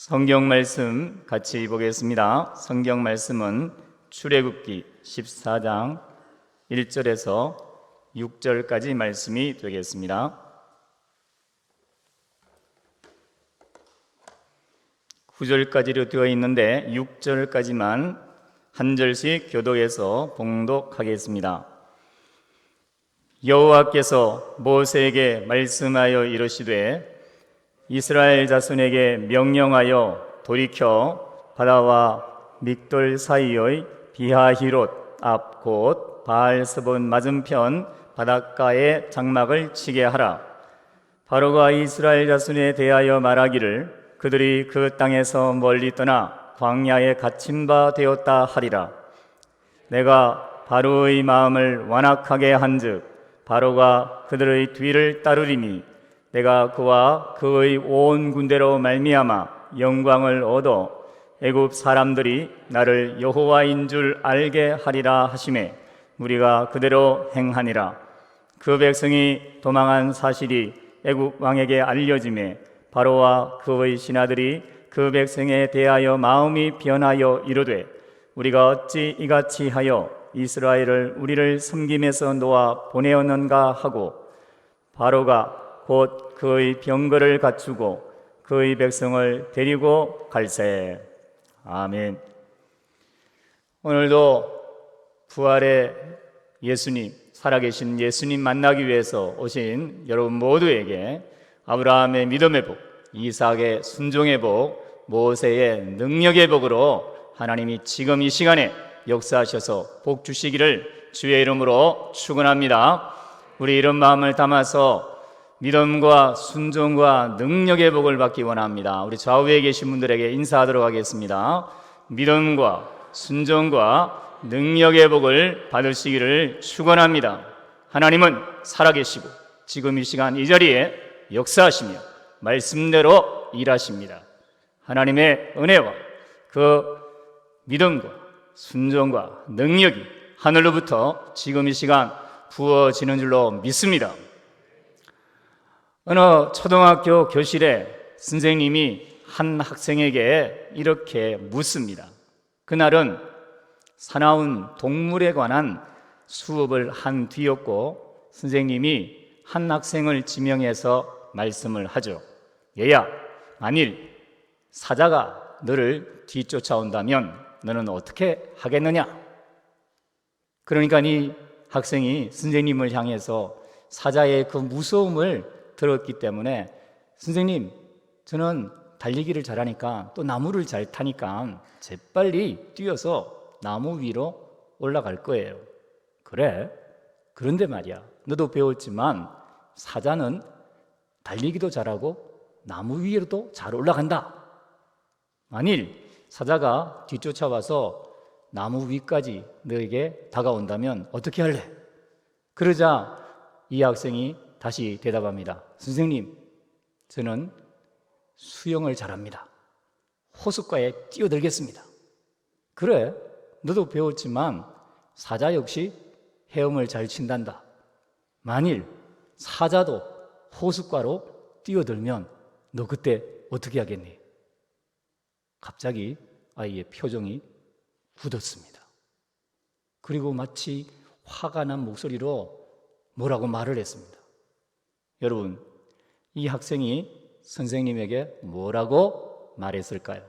성경 말씀 같이 보겠습니다. 성경 말씀은 출애굽기 14장 1절에서 6절까지 말씀이 되겠습니다. 9절까지로 되어 있는데 6절까지만 한 절씩 교독해서 봉독하겠습니다. 여호와께서 모세에게 말씀하여 이르시되 이스라엘 자손에게 명령하여 돌이켜 바다와 믹돌 사이의 비하히롯 앞 곧 바알스본 맞은편 바닷가에 장막을 치게 하라. 바로가 이스라엘 자손에 대하여 말하기를 그들이 그 땅에서 멀리 떠나 광야에 갇힌 바 되었다 하리라. 내가 바로의 마음을 완악하게 한즉 바로가 그들의 뒤를 따르리니 내가 그와 그의 온 군대로 말미암아 영광을 얻어 애굽 사람들이 나를 여호와인 줄 알게 하리라 하시매 우리가 그대로 행하니라. 그 백성이 도망한 사실이 애굽 왕에게 알려지매 바로와 그의 신하들이 그 백성에 대하여 마음이 변하여 이르되 우리가 어찌 이같이 하여 이스라엘을 우리를 섬김에서 놓아 보내었는가 하고 바로가 곧 그의 병거를 갖추고 그의 백성을 데리고 갈세. 아멘. 오늘도 부활의 예수님, 살아계신 예수님 만나기 위해서 오신 여러분 모두에게 아브라함의 믿음의 복, 이삭의 순종의 복, 모세의 능력의 복으로 하나님이 지금 이 시간에 역사하셔서 복 주시기를 주의 이름으로 축원합니다. 우리 이런 마음을 담아서 믿음과 순종과 능력의 복을 받기 원합니다. 우리 좌우에 계신 분들에게 인사하도록 하겠습니다. 믿음과 순종과 능력의 복을 받으시기를 축원합니다. 하나님은 살아계시고 지금 이 시간 이 자리에 역사하시며 말씀대로 일하십니다. 하나님의 은혜와 그 믿음과 순종과 능력이 하늘로부터 지금 이 시간 부어지는 줄로 믿습니다. 어느 초등학교 교실에 선생님이 한 학생에게 이렇게 묻습니다. 그날은 사나운 동물에 관한 수업을 한 뒤였고 선생님이 한 학생을 지명해서 말씀을 하죠. 얘야, 만일 사자가 너를 뒤쫓아온다면 너는 어떻게 하겠느냐? 그러니까 이 학생이 선생님을 향해서 사자의 그 무서움을 들었기 때문에 선생님, 저는 달리기를 잘하니까 또 나무를 잘 타니까 재빨리 뛰어서 나무 위로 올라갈 거예요. 그래? 그런데 말이야, 너도 배웠지만 사자는 달리기도 잘하고 나무 위로도 잘 올라간다. 만일 사자가 뒤쫓아와서 나무 위까지 너에게 다가온다면 어떻게 할래? 그러자 이 학생이 다시 대답합니다. 선생님, 저는 수영을 잘합니다. 호숫가에 뛰어들겠습니다. 그래, 너도 배웠지만 사자 역시 헤엄을 잘 친단다. 만일 사자도 호숫가로 뛰어들면 너 그때 어떻게 하겠니? 갑자기 아이의 표정이 굳었습니다. 그리고 마치 화가 난 목소리로 뭐라고 말을 했습니다. 여러분, 이 학생이 선생님에게 뭐라고 말했을까요?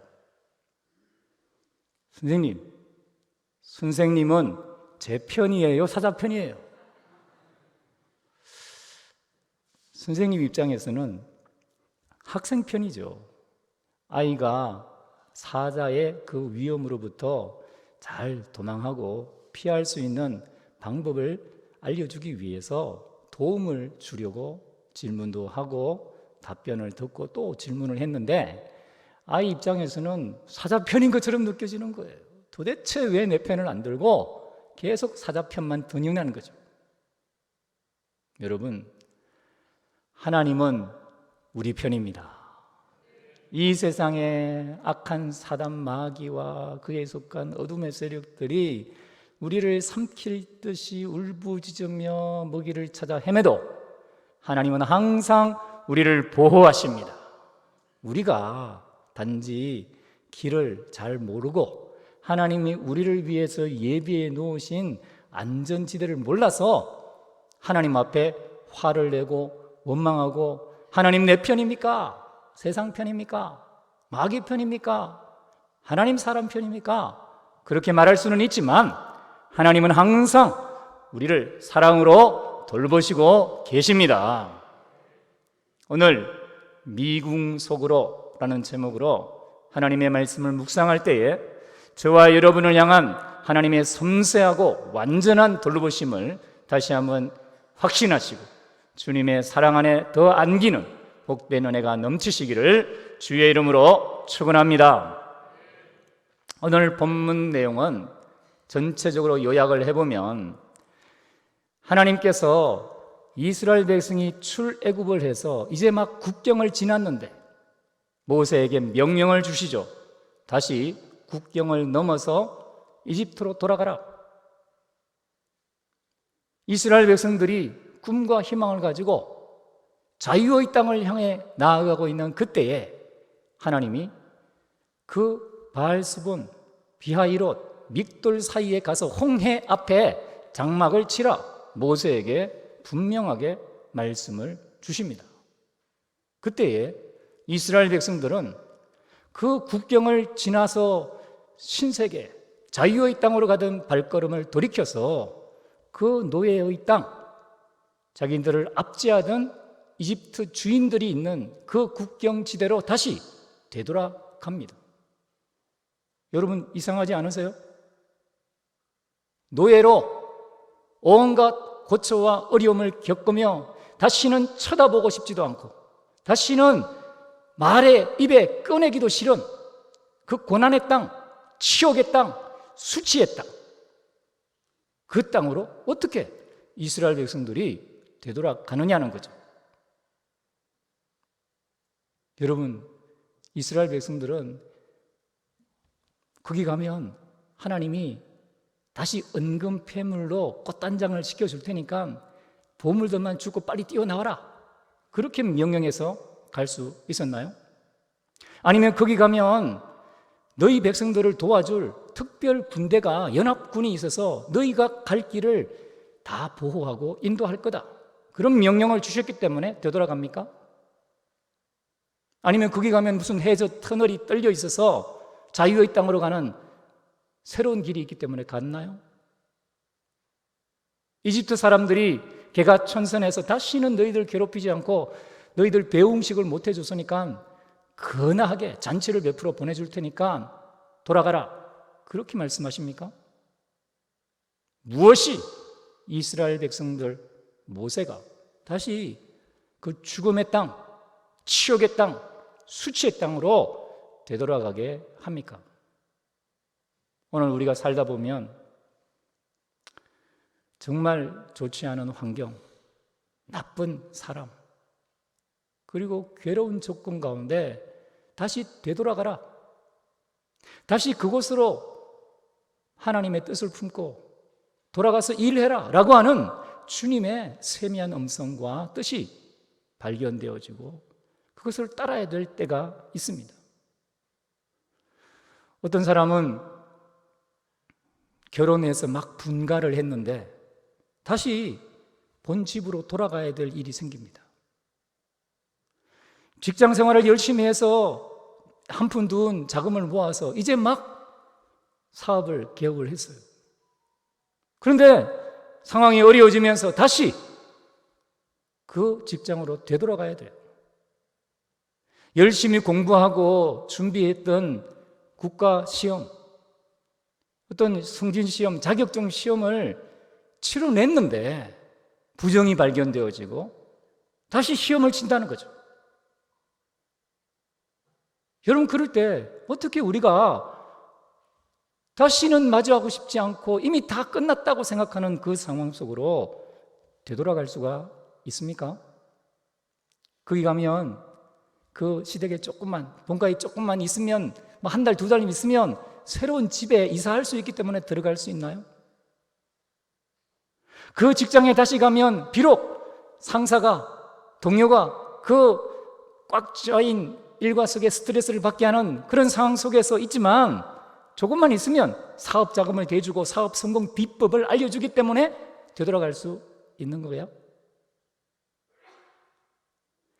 선생님은 제 편이에요? 사자 편이에요? 선생님 입장에서는 학생 편이죠. 아이가 사자의 그 위험으로부터 잘 도망하고 피할 수 있는 방법을 알려주기 위해서 도움을 주려고 질문도 하고 답변을 듣고 또 질문을 했는데 아이 입장에서는 사자 편인 것처럼 느껴지는 거예요. 도대체 왜 내 편을 안 들고 계속 사자 편만 등용하는 거죠. 여러분, 하나님은 우리 편입니다. 이 세상에 악한 사단 마귀와 그에 속한 어둠의 세력들이 우리를 삼킬 듯이 울부짖으며 먹이를 찾아 헤매도 하나님은 항상 우리를 보호하십니다. 우리가 단지 길을 잘 모르고 하나님이 우리를 위해서 예비해 놓으신 안전지대를 몰라서 하나님 앞에 화를 내고 원망하고, 하나님 내 편입니까? 세상 편입니까? 마귀 편입니까? 하나님 사람 편입니까? 그렇게 말할 수는 있지만 하나님은 항상 우리를 사랑으로 돌보시고 계십니다. 오늘 미궁 속으로 라는 제목으로 하나님의 말씀을 묵상할 때에 저와 여러분을 향한 하나님의 섬세하고 완전한 돌보심을 다시 한번 확신하시고 주님의 사랑 안에 더 안기는 복된 은혜가 넘치시기를 주의 이름으로 축원합니다. 오늘 본문 내용은 전체적으로 요약을 해보면 하나님께서 이스라엘 백성이 출애굽을 해서 이제 막 국경을 지났는데 모세에게 명령을 주시죠. 다시 국경을 넘어서 이집트로 돌아가라. 이스라엘 백성들이 꿈과 희망을 가지고 자유의 땅을 향해 나아가고 있는 그때에 하나님이 그 바알스본, 비하이롯, 믹돌 사이에 가서 홍해 앞에 장막을 치라 모세에게 분명하게 말씀을 주십니다. 그때에 이스라엘 백성들은 그 국경을 지나서 신세계, 자유의 땅으로 가던 발걸음을 돌이켜서 그 노예의 땅, 자기들을 압제하던 이집트 주인들이 있는 그 국경지대로 다시 되돌아갑니다. 여러분 이상하지 않으세요? 노예로 온갖 고초와 어려움을 겪으며 다시는 쳐다보고 싶지도 않고 다시는 말에 입에 꺼내기도 싫은 그 고난의 땅, 치욕의 땅, 수치의 땅, 그 땅으로 어떻게 이스라엘 백성들이 되돌아가느냐는 거죠. 여러분, 이스라엘 백성들은 거기 가면 하나님이 다시 은금 폐물로 꽃단장을 시켜줄 테니까 보물들만 주고 빨리 뛰어나와라, 그렇게 명령해서 갈 수 있었나요? 아니면 거기 가면 너희 백성들을 도와줄 특별 군대가 연합군이 있어서 너희가 갈 길을 다 보호하고 인도할 거다, 그런 명령을 주셨기 때문에 되돌아갑니까? 아니면 거기 가면 무슨 해저 터널이 뚫려 있어서 자유의 땅으로 가는 새로운 길이 있기 때문에 갔나요? 이집트 사람들이 개가천선해서 다시는 너희들 괴롭히지 않고 너희들 배웅식을 못 해줬으니까 근하게 잔치를 베풀어 보내줄 테니까 돌아가라, 그렇게 말씀하십니까? 무엇이 이스라엘 백성들 모세가 다시 그 죽음의 땅, 치욕의 땅, 수치의 땅으로 되돌아가게 합니까? 오늘 우리가 살다 보면 정말 좋지 않은 환경, 나쁜 사람, 그리고 괴로운 조건 가운데 다시 되돌아가라, 다시 그곳으로 하나님의 뜻을 품고 돌아가서 일해라 라고 하는 주님의 세미한 음성과 뜻이 발견되어지고 그것을 따라야 될 때가 있습니다. 어떤 사람은 결혼해서 막 분가를 했는데 다시 본 집으로 돌아가야 될 일이 생깁니다. 직장 생활을 열심히 해서 한 푼 두 푼 자금을 모아서 이제 막 사업을 개업을 했어요. 그런데 상황이 어려워지면서 다시 그 직장으로 되돌아가야 돼요. 열심히 공부하고 준비했던 국가 시험, 어떤 승진 시험, 자격증 시험을 치러냈는데 부정이 발견되어지고 다시 시험을 친다는 거죠. 여러분, 그럴 때 어떻게 우리가 다시는 마주하고 싶지 않고 이미 다 끝났다고 생각하는 그 상황 속으로 되돌아갈 수가 있습니까? 거기 가면 그 시댁에 조금만, 본가에 조금만 있으면, 뭐 한 달, 두 달 있으면 새로운 집에 이사할 수 있기 때문에 들어갈 수 있나요? 그 직장에 다시 가면 비록 상사가, 동료가 그 꽉 짜인 일과 속에 스트레스를 받게 하는 그런 상황 속에서 있지만 조금만 있으면 사업 자금을 대주고 사업 성공 비법을 알려주기 때문에 되돌아갈 수 있는 거예요.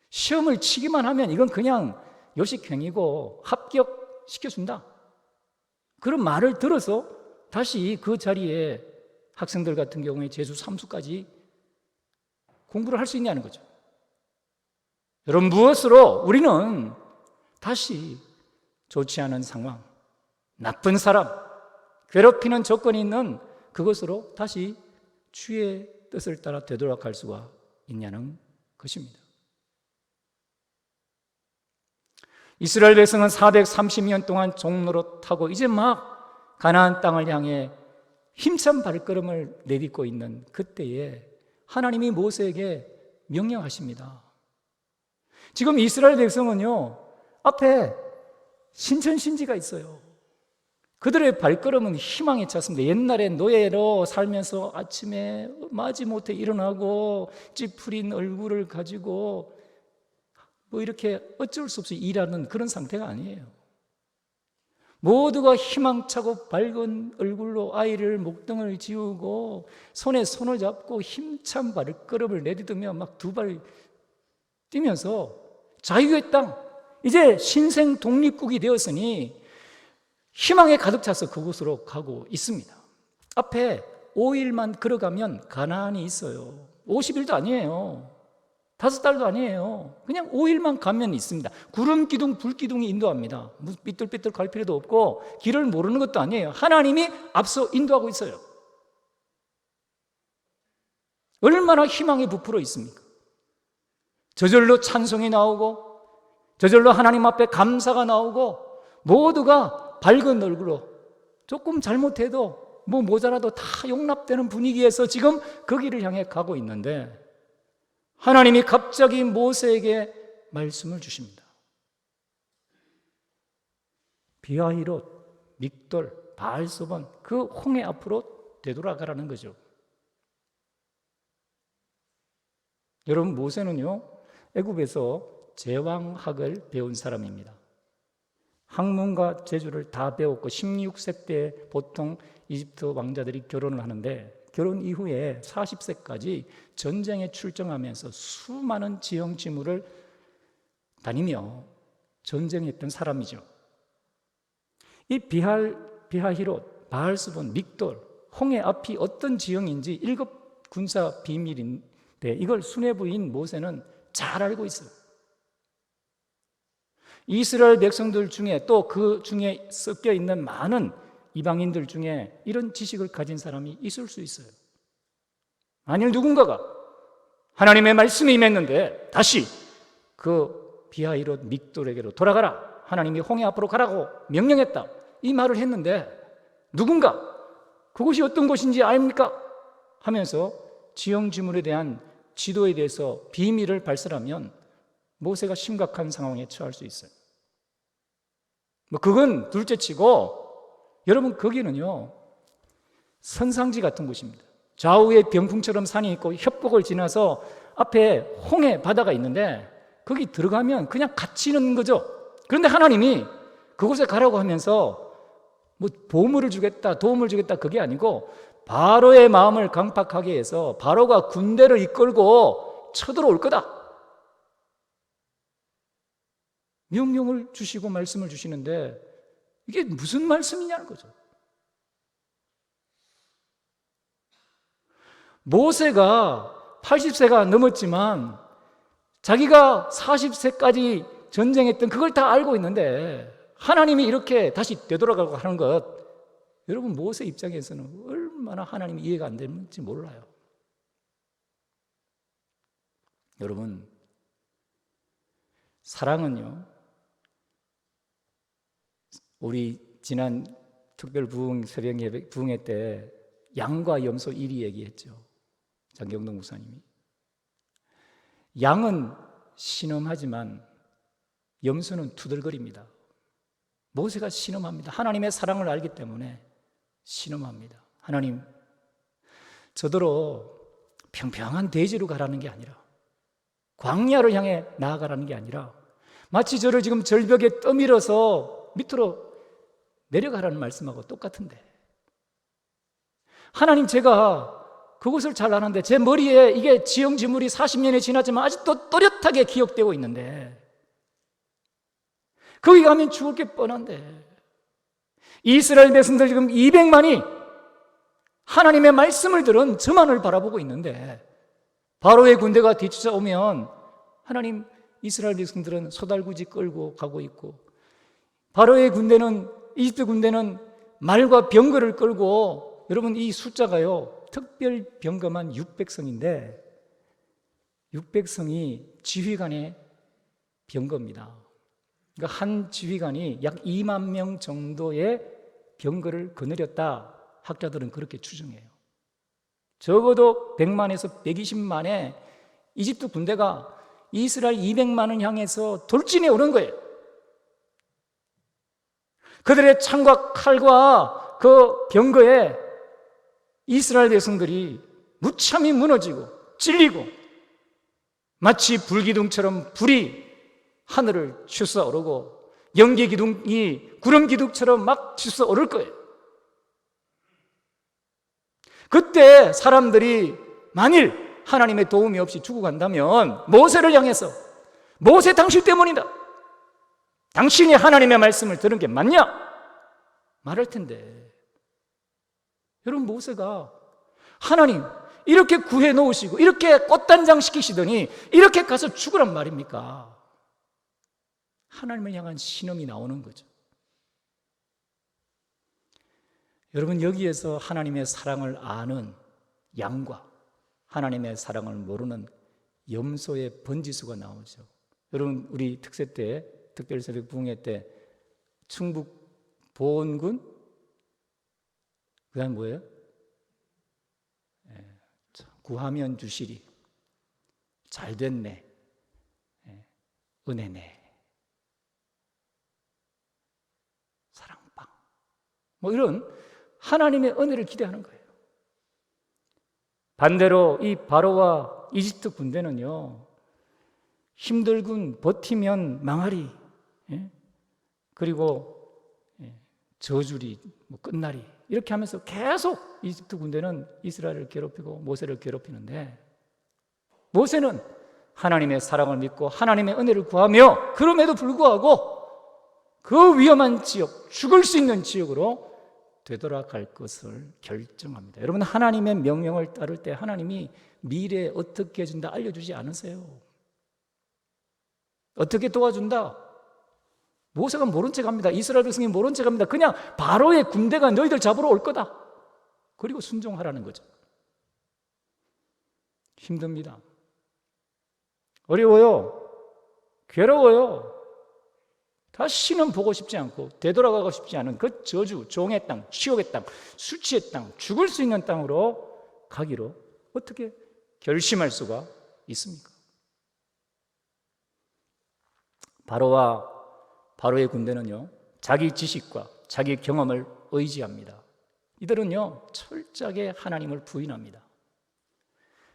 시험을 치기만 하면 이건 그냥 요식행위고 합격시켜준다, 그런 말을 들어서 다시 그 자리에 학생들 같은 경우에 재수 3수까지 공부를 할 수 있냐는 거죠. 여러분, 무엇으로 우리는 다시 좋지 않은 상황, 나쁜 사람, 괴롭히는 조건이 있는 그것으로 다시 주의 뜻을 따라 되돌아갈 수가 있냐는 것입니다. 이스라엘 백성은 430년 동안 종노릇하고 이제 막 가나안 땅을 향해 힘찬 발걸음을 내딛고 있는 그때에 하나님이 모세에게 명령하십니다. 지금 이스라엘 백성은요, 앞에 신천신지가 있어요. 그들의 발걸음은 희망에 찼습니다. 옛날에 노예로 살면서 아침에 마지못해 일어나고 찌푸린 얼굴을 가지고 뭐 이렇게 어쩔 수 없이 일하는 그런 상태가 아니에요. 모두가 희망차고 밝은 얼굴로 아이를 목등을 지우고 손에 손을 잡고 힘찬 발걸음을 내딛으며 막 두 발 뛰면서 자유의 땅, 이제 신생 독립국이 되었으니 희망에 가득 차서 그곳으로 가고 있습니다. 앞에 5일만 걸어가면 가나안이 있어요. 50일도 아니에요. 5달도 아니에요. 그냥 5일만 가면 있습니다. 구름 기둥, 불 기둥이 인도합니다. 삐뚤삐뚤 갈 필요도 없고 길을 모르는 것도 아니에요. 하나님이 앞서 인도하고 있어요. 얼마나 희망에 부풀어 있습니까? 저절로 찬송이 나오고 저절로 하나님 앞에 감사가 나오고 모두가 밝은 얼굴로, 조금 잘못해도 뭐 모자라도 다 용납되는 분위기에서 지금 그 길을 향해 가고 있는데 하나님이 갑자기 모세에게 말씀을 주십니다. 비하히롯, 믹돌, 바알소본, 그 홍해 앞으로 되돌아가라는 거죠. 여러분, 모세는요, 애굽에서 제왕학을 배운 사람입니다. 학문과 재주를 다 배웠고 16세 때 보통 이집트 왕자들이 결혼을 하는데 결혼 이후에 40세까지 전쟁에 출정하면서 수많은 지형 지물을 다니며 전쟁했던 사람이죠. 이 비하히롯, 바알스본, 믹돌, 홍해 앞이 어떤 지형인지 1급 군사 비밀인데 이걸 수뇌부인 모세는 잘 알고 있어요. 이스라엘 백성들 중에 또 그 중에 섞여 있는 많은 이방인들 중에 이런 지식을 가진 사람이 있을 수 있어요. 만일 누군가가 하나님의 말씀이 임했는데 다시 그 비하히롯 믹돌에게로 돌아가라, 하나님이 홍해 앞으로 가라고 명령했다, 이 말을 했는데 누군가 그곳이 어떤 곳인지 압니까? 하면서 지형지물에 대한 지도에 대해서 비밀을 발설하면 모세가 심각한 상황에 처할 수 있어요. 뭐 그건 둘째치고 여러분, 거기는요 선상지 같은 곳입니다. 좌우에 병풍처럼 산이 있고 협곡을 지나서 앞에 홍해 바다가 있는데 거기 들어가면 그냥 갇히는 거죠. 그런데 하나님이 그곳에 가라고 하면서 뭐 보물을 주겠다, 도움을 주겠다, 그게 아니고 바로의 마음을 강팍하게 해서 바로가 군대를 이끌고 쳐들어올 거다, 명령을 주시고 말씀을 주시는데 이게 무슨 말씀이냐는 거죠. 모세가 80세가 넘었지만 자기가 40세까지 전쟁했던 그걸 다 알고 있는데 하나님이 이렇게 다시 되돌아가고 하는 것, 여러분 모세 입장에서는 얼마나 하나님이 이해가 안 되는지 몰라요. 여러분, 사랑은요, 우리 지난 특별 부흥 새벽 예배 부흥회 때 양과 염소 1위 얘기했죠. 장경동 목사님이. 양은 신음하지만 염소는 투덜거립니다. 모세가 신음합니다. 하나님의 사랑을 알기 때문에 신음합니다. 하나님, 저더러 평평한 대지로 가라는 게 아니라, 광야를 향해 나아가라는 게 아니라 마치 저를 지금 절벽에 떠밀어서 밑으로 내려가라는 말씀하고 똑같은데, 하나님, 제가 그것을 잘 아는데 제 머리에 이게 지형지물이 40년이 지났지만 아직도 또렷하게 기억되고 있는데, 거기 가면 죽을 게 뻔한데, 이스라엘 백성들 지금 200만이 하나님의 말씀을 들은 저만을 바라보고 있는데, 바로의 군대가 뒤쫓아오면 하나님, 이스라엘 백성들은 소달구지 끌고 가고 있고, 바로의 군대는, 이집트 군대는 말과 병거를 끌고, 여러분 이 숫자가요 특별 병거만 600성인데 600성이 지휘관의 병거입니다. 그러니까 한 지휘관이 약 2만 명 정도의 병거를 거느렸다, 학자들은 그렇게 추정해요. 적어도 100만에서 120만의 이집트 군대가 이스라엘 200만을 향해서 돌진해 오는 거예요. 그들의 창과 칼과 그 병거에 이스라엘 백성들이 무참히 무너지고 찔리고, 마치 불기둥처럼 불이 하늘을 치솟아 오르고 연기 기둥이 구름 기둥처럼 막 치솟아 오를 거예요. 그때 사람들이 만일 하나님의 도움이 없이 죽어간다면 모세를 향해서, 모세 당신 때문이다, 당신이 하나님의 말씀을 들은 게 맞냐? 말할 텐데, 여러분, 모세가 하나님 이렇게 구해 놓으시고 이렇게 꽃단장 시키시더니 이렇게 가서 죽으란 말입니까? 하나님을 향한 신음이 나오는 거죠. 여러분, 여기에서 하나님의 사랑을 아는 양과 하나님의 사랑을 모르는 염소의 번지수가 나오죠. 여러분, 우리 특세 때, 특별새벽 부흥회 때 충북 보은군, 그 다음 뭐예요? 구하면 주시리, 잘 됐네, 은혜네, 사랑방, 뭐 이런 하나님의 은혜를 기대하는 거예요. 반대로 이 바로와 이집트 군대는요, 힘들군, 버티면 망하리, 그리고 저주리, 뭐 끝나리, 이렇게 하면서 계속 이집트 군대는 이스라엘을 괴롭히고 모세를 괴롭히는데, 모세는 하나님의 사랑을 믿고 하나님의 은혜를 구하며, 그럼에도 불구하고 그 위험한 지역, 죽을 수 있는 지역으로 되돌아갈 것을 결정합니다. 여러분, 하나님의 명령을 따를 때 하나님이 미래에 어떻게 해준다 알려주지 않으세요. 어떻게 도와준다? 모세가 모른 척합니다. 이스라엘 백성이 모른 척합니다. 그냥 바로의 군대가 너희들 잡으러 올 거다, 그리고 순종하라는 거죠. 힘듭니다. 어려워요. 괴로워요. 다시는 보고 싶지 않고 되돌아가고 싶지 않은 그 저주, 종의 땅, 치욕의 땅, 수치의 땅, 죽을 수 있는 땅으로 가기로 어떻게 결심할 수가 있습니까? 바로의 군대는요, 자기 지식과 자기 경험을 의지합니다. 이들은요, 철저하게 하나님을 부인합니다.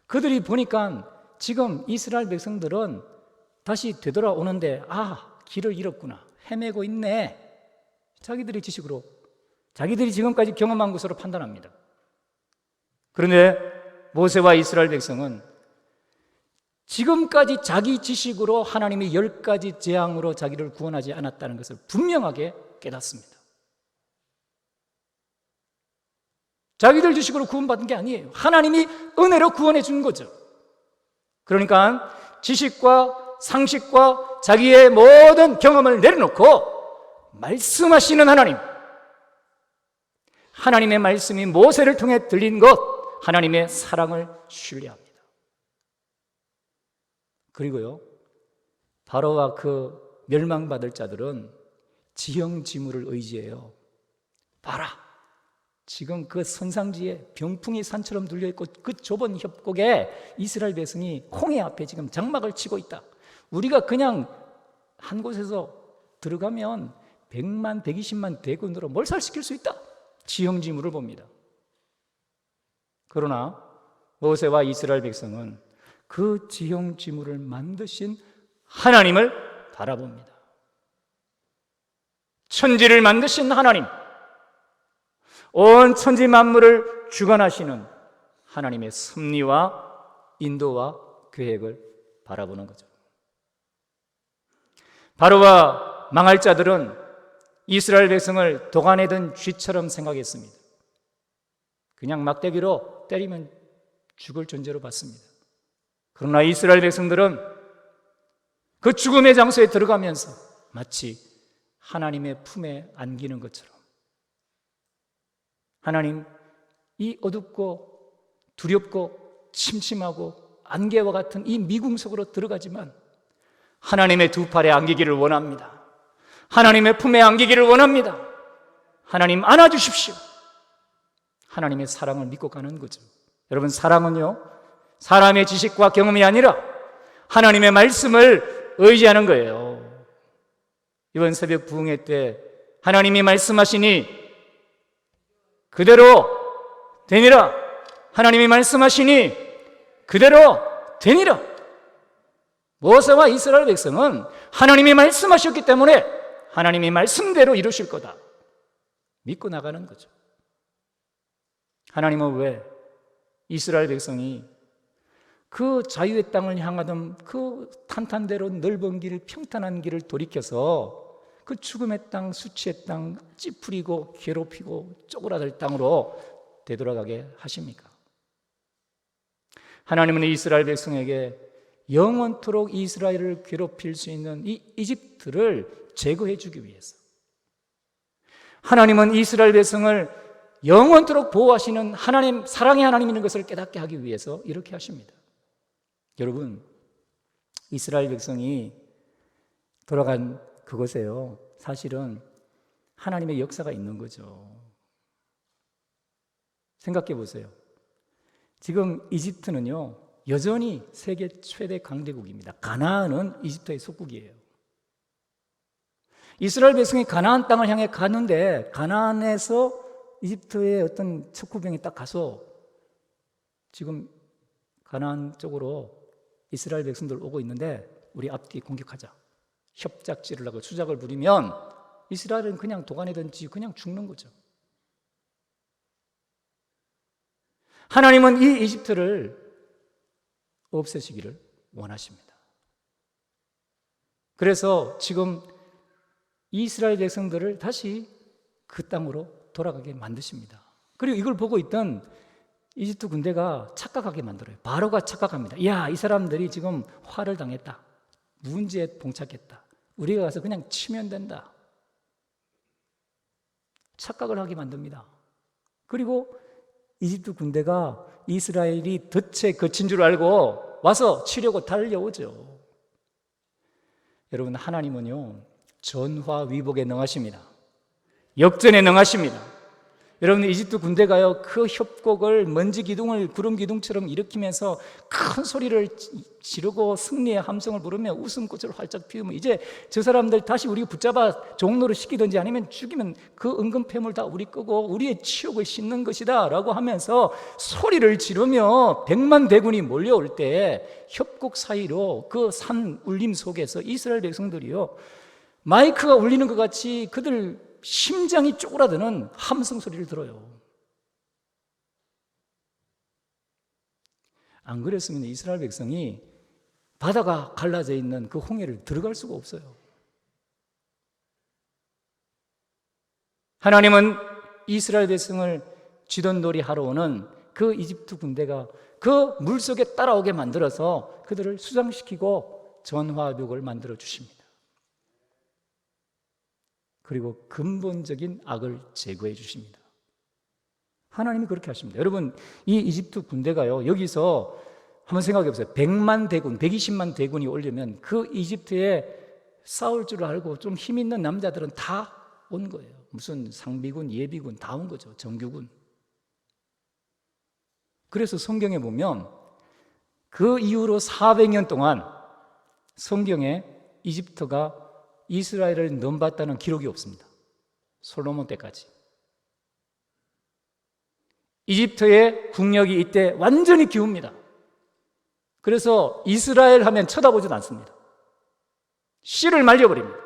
그들이 보니까 지금 이스라엘 백성들은 다시 되돌아오는데, 길을 잃었구나, 헤매고 있네, 자기들의 지식으로, 자기들이 지금까지 경험한 것으로 판단합니다. 그런데 모세와 이스라엘 백성은 지금까지 자기 지식으로 하나님의 10가지 재앙으로 자기를 구원하지 않았다는 것을 분명하게 깨닫습니다. 자기들 지식으로 구원받은 게 아니에요. 하나님이 은혜로 구원해 준 거죠. 그러니까 지식과 상식과 자기의 모든 경험을 내려놓고 말씀하시는 하나님, 하나님의 말씀이 모세를 통해 들린 것, 하나님의 사랑을 신뢰합니다. 그리고요, 바로와 그 멸망받을 자들은 지형지물을 의지해요. 봐라, 지금 그 선상지에 병풍이 산처럼 눌려있고 그 좁은 협곡에 이스라엘 백성이 홍해 앞에 지금 장막을 치고 있다. 우리가 그냥 한 곳에서 들어가면 100만, 120만 대군으로 몰살시킬 수 있다. 지형지물을 봅니다. 그러나 모세와 이스라엘 백성은 그 지형지물을 만드신 하나님을 바라봅니다. 천지를 만드신 하나님, 온 천지 만물을 주관하시는 하나님의 섭리와 인도와 계획을 바라보는 거죠. 바로와 망할 자들은 이스라엘 백성을 도가내던 쥐처럼 생각했습니다. 그냥 막대기로 때리면 죽을 존재로 봤습니다. 그러나 이스라엘 백성들은 그 죽음의 장소에 들어가면서 마치 하나님의 품에 안기는 것처럼, 하나님, 이 어둡고 두렵고 침침하고 안개와 같은 이 미궁 속으로 들어가지만 하나님의 두 팔에 안기기를 원합니다. 하나님의 품에 안기기를 원합니다. 하나님 안아주십시오. 하나님의 사랑을 믿고 가는 거죠. 여러분, 사랑은요, 사람의 지식과 경험이 아니라 하나님의 말씀을 의지하는 거예요. 이번 새벽 부흥회 때 하나님이 말씀하시니 그대로 되니라. 하나님이 말씀하시니 그대로 되니라. 모세와 이스라엘 백성은 하나님이 말씀하셨기 때문에 하나님이 말씀대로 이루실 거다 믿고 나가는 거죠. 하나님은 왜 이스라엘 백성이 그 자유의 땅을 향하던 그 탄탄대로 넓은 길, 평탄한 길을 돌이켜서 그 죽음의 땅, 수치의 땅, 찌푸리고 괴롭히고 쪼그라들 땅으로 되돌아가게 하십니까? 하나님은 이스라엘 백성에게 영원토록 이스라엘을 괴롭힐 수 있는 이 이집트를 제거해 주기 위해서, 하나님은 이스라엘 백성을 영원토록 보호하시는 하나님, 사랑의 하나님이라는 것을 깨닫게 하기 위해서 이렇게 하십니다. 여러분, 이스라엘 백성이 돌아간 그곳에요, 사실은 하나님의 역사가 있는 거죠. 생각해 보세요. 지금 이집트는요, 여전히 세계 최대 강대국입니다. 가나안은 이집트의 속국이에요. 이스라엘 백성이 가나안 땅을 향해 가는데, 가나안에서 이집트의 어떤 척후병이 딱 가서 지금 가나안 쪽으로 이스라엘 백성들 오고 있는데 우리 앞뒤 공격하자, 협작질을 하고 수작을 부리면 이스라엘은 그냥 도가내든지 그냥 죽는 거죠. 하나님은 이 이집트를 없애시기를 원하십니다. 그래서 지금 이스라엘 백성들을 다시 그 땅으로 돌아가게 만드십니다. 그리고 이걸 보고 있던 이집트 군대가 착각하게 만들어요. 바로가 착각합니다. 야, 이 사람들이 지금 화를 당했다, 문제에 봉착했다, 우리가 가서 그냥 치면 된다, 착각을 하게 만듭니다. 그리고 이집트 군대가 이스라엘이 덫에 걷힌 줄 알고 와서 치려고 달려오죠. 여러분, 하나님은요, 전화위복에 능하십니다. 역전에 능하십니다. 여러분, 이집트 군대가요, 그 협곡을 먼지 기둥을 구름 기둥처럼 일으키면서 큰 소리를 지르고 승리의 함성을 부르며 웃음꽃을 활짝 피우면 이제 저 사람들 다시 우리가 붙잡아 종로로 시키든지 아니면 죽이면 그 은근 폐물 다 우리 끄고 우리의 치욕을 씻는 것이다 라고 하면서 소리를 지르며 100만 대군이 몰려올 때 협곡 사이로 그 산 울림 속에서 이스라엘 백성들이요, 마이크가 울리는 것 같이 그들 심장이 쪼그라드는 함성 소리를 들어요. 안 그랬으면 이스라엘 백성이 바다가 갈라져 있는 그 홍해를 들어갈 수가 없어요. 하나님은 이스라엘 백성을 쥐돈놀이 하러 오는 그 이집트 군대가 그 물속에 따라오게 만들어서 그들을 수장시키고 전화벽을 만들어 주십니다. 그리고 근본적인 악을 제거해 주십니다. 하나님이 그렇게 하십니다. 여러분, 이 이집트 군대가요, 여기서 한번 생각해 보세요. 100만 대군, 120만 대군이 오려면 그 이집트에 싸울 줄 알고 좀 힘 있는 남자들은 다 온 거예요. 무슨 상비군, 예비군 다 온 거죠. 정규군. 그래서 성경에 보면 그 이후로 400년 동안 성경에 이집트가 이스라엘을 넘봤다는 기록이 없습니다. 솔로몬 때까지. 이집트의 국력이 이때 완전히 기웁니다. 그래서 이스라엘 하면 쳐다보지도 않습니다. 씨를 말려버립니다.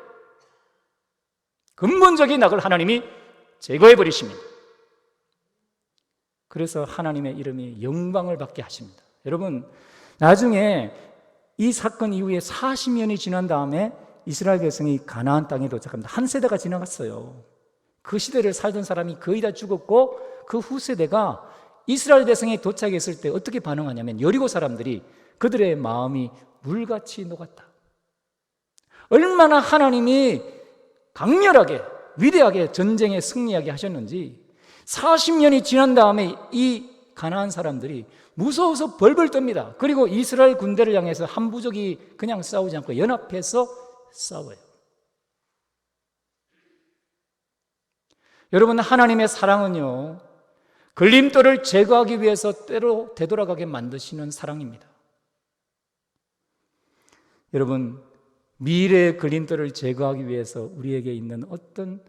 근본적인 악을 하나님이 제거해버리십니다. 그래서 하나님의 이름이 영광을 받게 하십니다. 여러분, 나중에 이 사건 이후에 40년이 지난 다음에 이스라엘 백성이 가나안 땅에 도착합니다. 한 세대가 지나갔어요. 그 시대를 살던 사람이 거의 다 죽었고, 그 후세대가 이스라엘 백성이 도착했을 때 어떻게 반응하냐면, 여리고 사람들이 그들의 마음이 물같이 녹았다. 얼마나 하나님이 강렬하게 위대하게 전쟁에 승리하게 하셨는지 40년이 지난 다음에 이 가나안 사람들이 무서워서 벌벌 떱니다. 그리고 이스라엘 군대를 향해서 한 부족이 그냥 싸우지 않고 연합해서 싸워요. 여러분, 하나님의 사랑은요, 걸림돌을 제거하기 위해서 때로 되돌아가게 만드시는 사랑입니다. 여러분, 미래의 걸림돌을 제거하기 위해서 우리에게 있는 어떤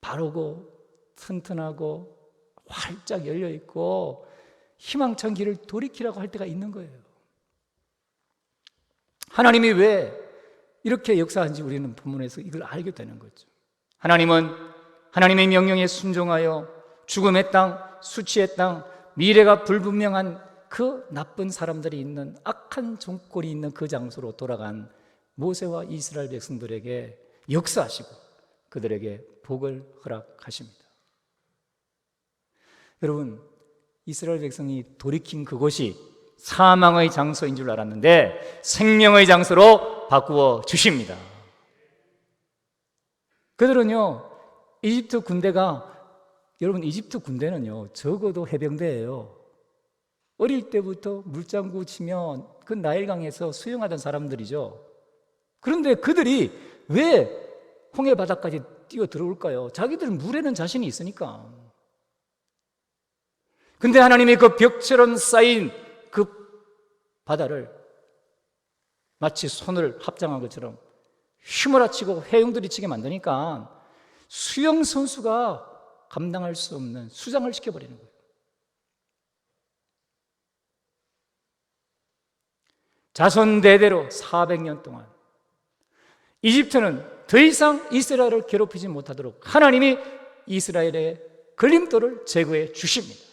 바르고 튼튼하고 활짝 열려있고 희망찬 길을 돌이키라고 할 때가 있는 거예요. 하나님이 왜 이렇게 역사하는지 우리는 본문에서 이걸 알게 되는 거죠. 하나님은 하나님의 명령에 순종하여 죽음의 땅, 수치의 땅, 미래가 불분명한 그 나쁜 사람들이 있는 악한 종꼴이 있는 그 장소로 돌아간 모세와 이스라엘 백성들에게 역사하시고 그들에게 복을 허락하십니다. 여러분, 이스라엘 백성이 돌이킨 그곳이 사망의 장소인 줄 알았는데 생명의 장소로 바꾸어 주십니다. 그들은요, 이집트 군대가, 여러분, 이집트 군대는요 적어도 해병대예요. 어릴 때부터 물장구 치면 그 나일강에서 수영하던 사람들이죠. 그런데 그들이 왜 홍해 바다까지 뛰어 들어올까요? 자기들은 물에는 자신이 있으니까. 근데 하나님이 그 벽처럼 쌓인 그 바다를 마치 손을 합장한 것처럼 휘몰아치고 해용들이 치게 만드니까 수영 선수가 감당할 수 없는 수장을 시켜버리는 거예요. 자손 대대로 400년 동안 이집트는 더 이상 이스라엘을 괴롭히지 못하도록 하나님이 이스라엘의 걸림돌을 제거해 주십니다.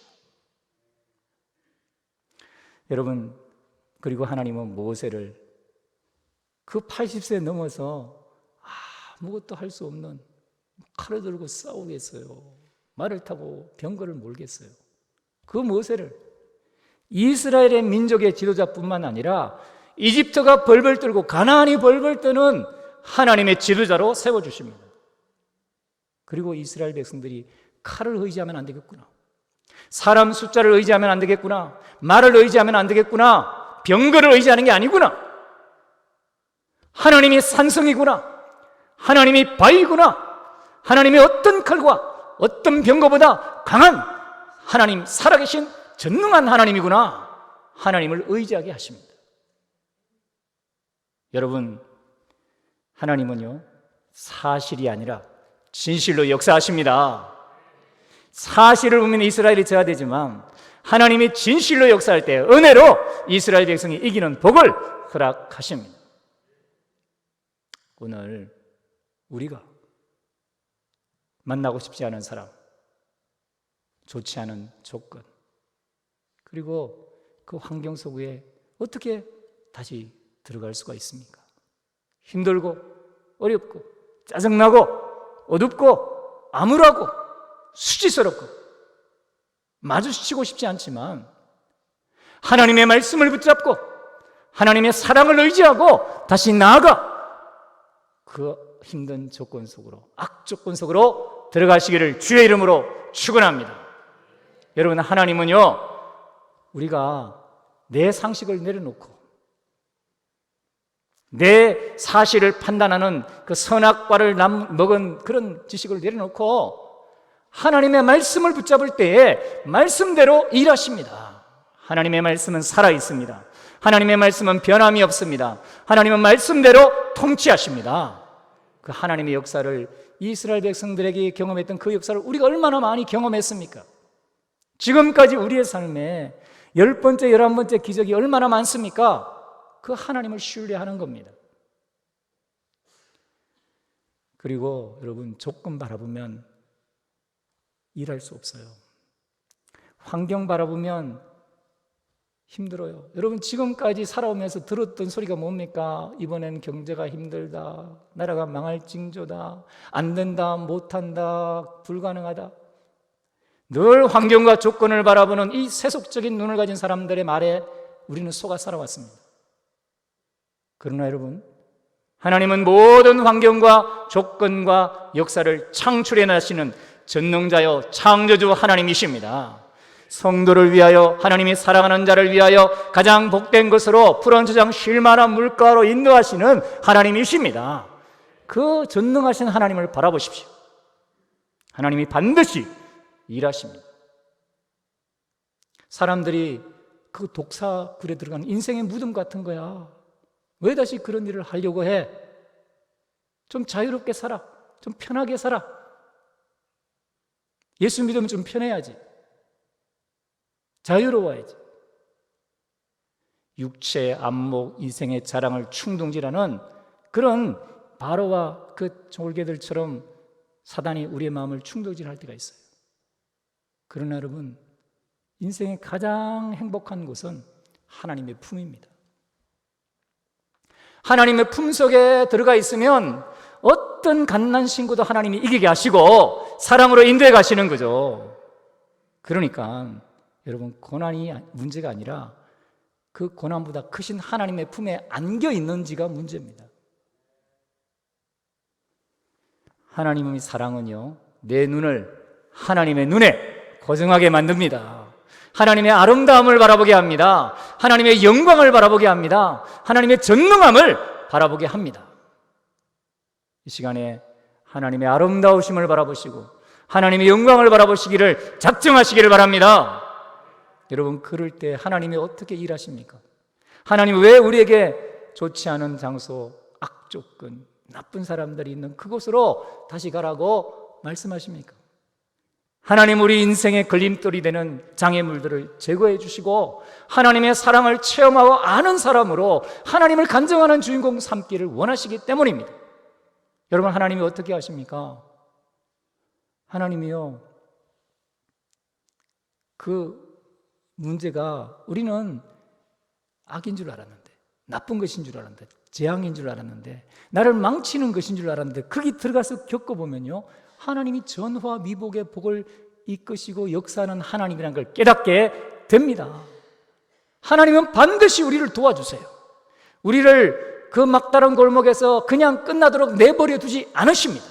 여러분, 그리고 하나님은 모세를 그 80세 넘어서 아무것도 할 수 없는, 칼을 들고 싸우겠어요, 말을 타고 병거를 몰겠어요, 그 모세를 이스라엘의 민족의 지도자뿐만 아니라 이집트가 벌벌 떨고 가나안이 벌벌 떠는 하나님의 지도자로 세워주십니다. 그리고 이스라엘 백성들이 칼을 의지하면 안 되겠구나, 사람 숫자를 의지하면 안 되겠구나, 말을 의지하면 안 되겠구나, 병거를 의지하는 게 아니구나, 하나님이 산성이구나, 하나님이 바위구나, 하나님이 어떤 칼과 어떤 병거보다 강한 하나님, 살아계신 전능한 하나님이구나, 하나님을 의지하게 하십니다. 여러분, 하나님은요 사실이 아니라 진실로 역사하십니다. 사실을 보면 이스라엘이 제하되지만 하나님이 진실로 역사할 때 은혜로 이스라엘 백성이 이기는 복을 허락하십니다. 오늘 우리가 만나고 싶지 않은 사람, 좋지 않은 조건, 그리고 그 환경 속에 어떻게 다시 들어갈 수가 있습니까? 힘들고 어렵고 짜증나고 어둡고 암울하고 수치스럽고 마주치고 싶지 않지만 하나님의 말씀을 붙잡고 하나님의 사랑을 의지하고 다시 나아가 그 힘든 조건 속으로, 악조건 속으로 들어가시기를 주의 이름으로 축원합니다. 여러분, 하나님은요 우리가 내 상식을 내려놓고 내 사실을 판단하는 그 선악과를 먹은 그런 지식을 내려놓고 하나님의 말씀을 붙잡을 때에 말씀대로 일하십니다. 하나님의 말씀은 살아있습니다. 하나님의 말씀은 변함이 없습니다. 하나님은 말씀대로 통치하십니다. 그 하나님의 역사를 이스라엘 백성들에게 경험했던 그 역사를 우리가 얼마나 많이 경험했습니까? 지금까지 우리의 삶에 10번째, 11번째 기적이 얼마나 많습니까? 그 하나님을 신뢰하는 겁니다. 그리고 여러분, 조건 바라보면 일할 수 없어요. 환경 바라보면 힘들어요. 여러분, 지금까지 살아오면서 들었던 소리가 뭡니까? 이번엔 경제가 힘들다, 나라가 망할 징조다, 안 된다, 못한다, 불가능하다. 늘 환경과 조건을 바라보는 이 세속적인 눈을 가진 사람들의 말에 우리는 속아 살아왔습니다. 그러나 여러분, 하나님은 모든 환경과 조건과 역사를 창출해 나시는 전능자요 창조주 하나님이십니다. 성도를 위하여, 하나님이 사랑하는 자를 위하여 가장 복된 것으로 푸른 저장 쉴 만한 물가로 인도하시는 하나님이십니다. 그 전능하신 하나님을 바라보십시오. 하나님이 반드시 일하십니다. 사람들이 그 독사굴에 들어가는 인생의 무덤 같은 거야. 왜 다시 그런 일을 하려고 해? 좀 자유롭게 살아, 좀 편하게 살아. 예수 믿으면 좀 편해야지, 자유로워야지. 육체의 안목, 인생의 자랑을 충동질하는 그런 바로와 그 졸개들처럼 사단이 우리의 마음을 충동질할 때가 있어요. 그러나 여러분, 인생의 가장 행복한 곳은 하나님의 품입니다. 하나님의 품 속에 들어가 있으면 어떤 갓난 신구도 하나님이 이기게 하시고 사랑으로 인도해 가시는 거죠. 그러니까 여러분, 고난이 문제가 아니라 그 고난보다 크신 하나님의 품에 안겨 있는지가 문제입니다. 하나님의 사랑은요, 내 눈을 하나님의 눈에 고정하게 만듭니다. 하나님의 아름다움을 바라보게 합니다. 하나님의 영광을 바라보게 합니다. 하나님의 전능함을 바라보게 합니다. 이 시간에 하나님의 아름다우심을 바라보시고 하나님의 영광을 바라보시기를 작정하시기를 바랍니다. 여러분, 그럴 때 하나님이 어떻게 일하십니까? 하나님이 왜 우리에게 좋지 않은 장소, 악조건, 나쁜 사람들이 있는 그곳으로 다시 가라고 말씀하십니까? 하나님, 우리 인생의 걸림돌이 되는 장애물들을 제거해 주시고 하나님의 사랑을 체험하고 아는 사람으로 하나님을 간증하는 주인공 삼기를 원하시기 때문입니다. 여러분, 하나님이 어떻게 하십니까? 하나님이요, 그 문제가 우리는 악인 줄 알았는데, 나쁜 것인 줄 알았는데, 재앙인 줄 알았는데, 나를 망치는 것인 줄 알았는데, 거기 들어가서 겪어보면요, 하나님이 전화 미복의 복을 이끄시고 역사하는 하나님이라는 걸 깨닫게 됩니다. 하나님은 반드시 우리를 도와주세요. 우리를 그 막다른 골목에서 그냥 끝나도록 내버려 두지 않으십니다.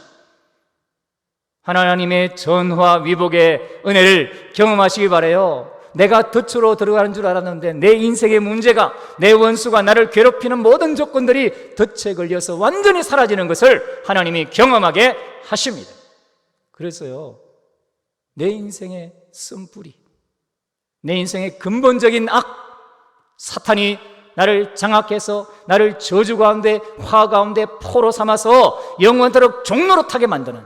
하나님의 전화 위복의 은혜를 경험하시기 바라요. 내가 덫으로 들어가는 줄 알았는데 내 인생의 문제가, 내 원수가 나를 괴롭히는 모든 조건들이 덫에 걸려서 완전히 사라지는 것을 하나님이 경험하게 하십니다. 그래서요, 내 인생의 쓴뿌리, 내 인생의 근본적인 악, 사탄이 나를 장악해서 나를 저주 가운데, 화 가운데 포로 삼아서 영원토록 종노릇하게 만드는,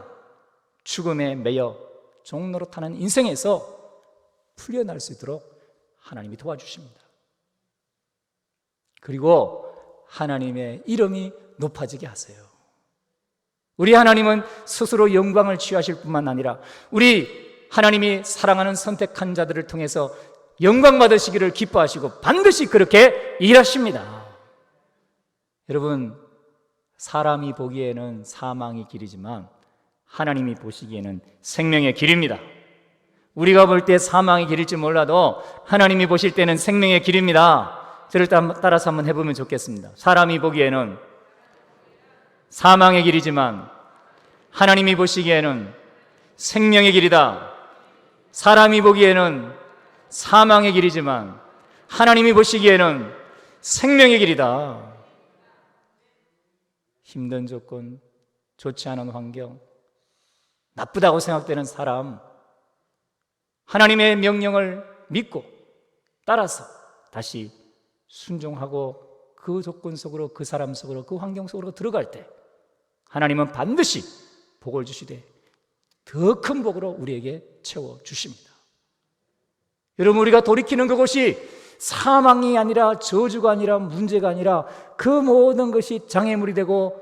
죽음에 매여 종노릇하는 인생에서 풀려날 수 있도록 하나님이 도와주십니다. 그리고 하나님의 이름이 높아지게 하세요. 우리 하나님은 스스로 영광을 취하실 뿐만 아니라 우리 하나님이 사랑하는 선택한 자들을 통해서 영광 받으시기를 기뻐하시고 반드시 그렇게 일하십니다. 여러분, 사람이 보기에는 사망의 길이지만 하나님이 보시기에는 생명의 길입니다. 우리가 볼 때 사망의 길일지 몰라도 하나님이 보실 때는 생명의 길입니다. 저를 따라서 한번 해보면 좋겠습니다. 사람이 보기에는 사망의 길이지만 하나님이 보시기에는 생명의 길이다. 사람이 보기에는 사망의 길이지만 하나님이 보시기에는 생명의 길이다. 힘든 조건, 좋지 않은 환경, 나쁘다고 생각되는 사람, 하나님의 명령을 믿고 따라서 다시 순종하고 그 조건 속으로, 그 사람 속으로, 그 환경 속으로 들어갈 때 하나님은 반드시 복을 주시되 더 큰 복으로 우리에게 채워주십니다. 여러분, 우리가 돌이키는 그것이 사망이 아니라, 저주가 아니라, 문제가 아니라 그 모든 것이 장애물이 되고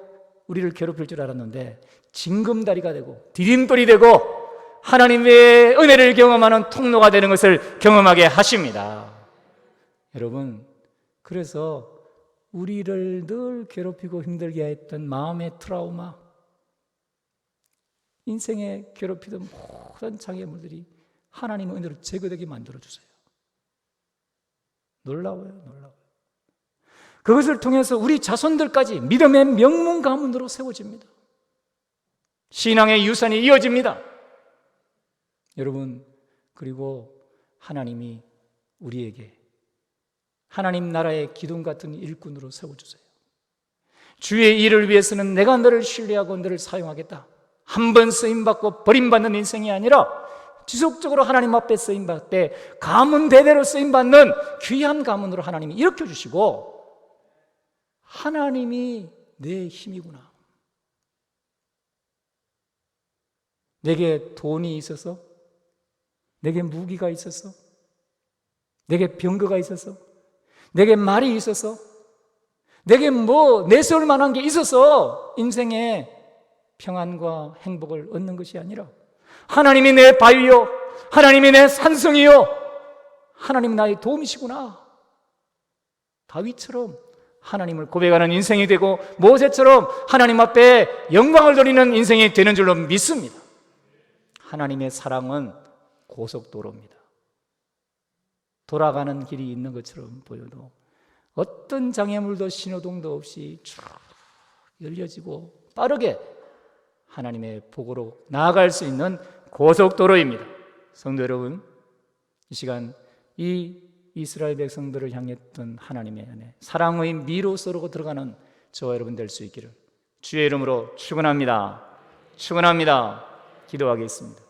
우리를 괴롭힐 줄 알았는데 징검다리가 되고 디딤돌이 되고 하나님의 은혜를 경험하는 통로가 되는 것을 경험하게 하십니다. 여러분, 그래서 우리를 늘 괴롭히고 힘들게 했던 마음의 트라우마, 인생에 괴롭히던 모든 장애물들이 하나님의 은혜로 제거되게 만들어주세요. 놀라워요, 놀라워요. 그것을 통해서 우리 자손들까지 믿음의 명문 가문으로 세워집니다. 신앙의 유산이 이어집니다. 여러분, 그리고 하나님이 우리에게 하나님 나라의 기둥 같은 일꾼으로 세워주세요. 주의 일을 위해서는 내가 너를 신뢰하고 너를 사용하겠다. 한 번 쓰임받고 버림받는 인생이 아니라 지속적으로 하나님 앞에 쓰임받을 때 가문 대대로 쓰임받는 귀한 가문으로 하나님이 일으켜주시고, 하나님이 내 힘이구나. 내게 돈이 있어서, 내게 무기가 있어서, 내게 병거가 있어서, 내게 말이 있어서, 내게 내세울 만한 게 있어서 인생에 평안과 행복을 얻는 것이 아니라 하나님이 내 바위요, 하나님이 내 산성이요, 하나님이 나의 도움이시구나. 다윗처럼 하나님을 고백하는 인생이 되고 모세처럼 하나님 앞에 영광을 돌리는 인생이 되는 줄로 믿습니다. 하나님의 사랑은 고속도로입니다. 돌아가는 길이 있는 것처럼 보여도 어떤 장애물도 신호등도 없이 쭉 열려지고 빠르게 하나님의 복으로 나아갈 수 있는 고속도로입니다. 성도 여러분, 이 시간 이 이스라엘 백성들을 향했던 하나님의 은혜, 사랑의 미로 쏘르고 들어가는 저와 여러분 될 수 있기를 주의 이름으로 축원합니다. 축원합니다. 기도하겠습니다.